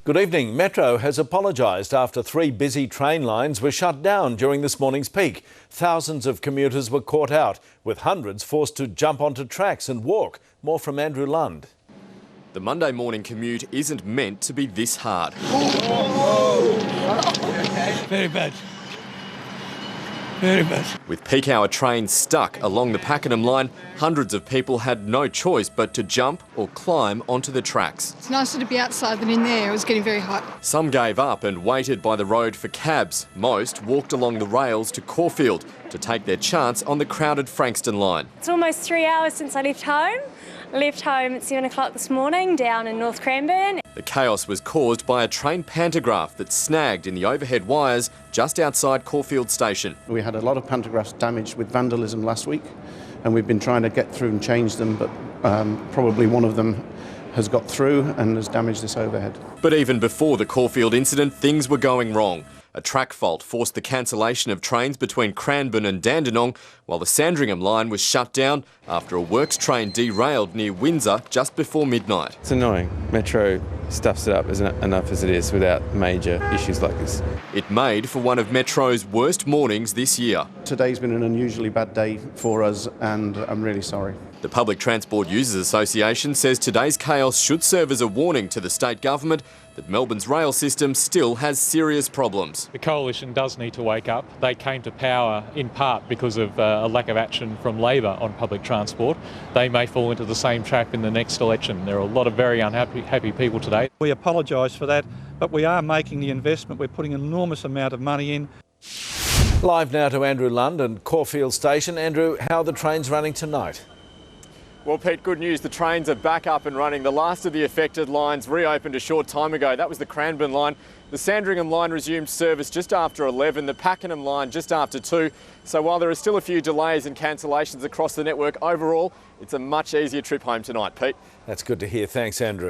Good evening. Metro has apologised after 3 busy train lines were shut down during this morning's peak. Thousands of commuters were caught out, with hundreds forced to jump onto tracks and walk. More from Andrew Lund. The Monday morning commute isn't meant to be this hard. Very bad. Very bad. With peak hour trains stuck along the Pakenham line, hundreds of people had no choice but to jump or climb onto the tracks. It's nicer to be outside than in there. It was getting very hot. Some gave up and waited by the road for cabs. Most walked along the rails to Caulfield to take their chance on the crowded Frankston line. It's almost 3 hours since I left home. I left home at 7 o'clock this morning down in North Cranbourne. The chaos was caused by a train pantograph that snagged in the overhead wires just outside Caulfield station. We had a lot of pantographs damaged with vandalism last week, and we've been trying to get through and change them, but probably one of them has got through and has damaged this overhead. But even before the Caulfield incident, things were going wrong. A track fault forced the cancellation of trains between Cranbourne and Dandenong, while the Sandringham line was shut down after a works train derailed near Windsor just before midnight. It's annoying. Metro stuffs it up enough as it is without major issues like this. It made for one of Metro's worst mornings this year. Today's been an unusually bad day for us, and I'm really sorry. The Public Transport Users Association says today's chaos should serve as a warning to the state government that Melbourne's rail system still has serious problems. The coalition does need to wake up. They came to power in part because of a lack of action from Labor on public transport. They may fall into the same trap in the next election. There are a lot of very unhappy people today. We apologise for that, but we are making the investment. We're putting an enormous amount of money in. Live now to Andrew Lund and Caulfield Station. Andrew, how are the trains running tonight? Well, Pete, good news. The trains are back up and running. The last of the affected lines reopened a short time ago. That was the Cranbourne line. The Sandringham line resumed service just after 11, the Pakenham line just after 2. So while there are still a few delays and cancellations across the network, overall, it's a much easier trip home tonight, Pete. That's good to hear. Thanks, Andrew.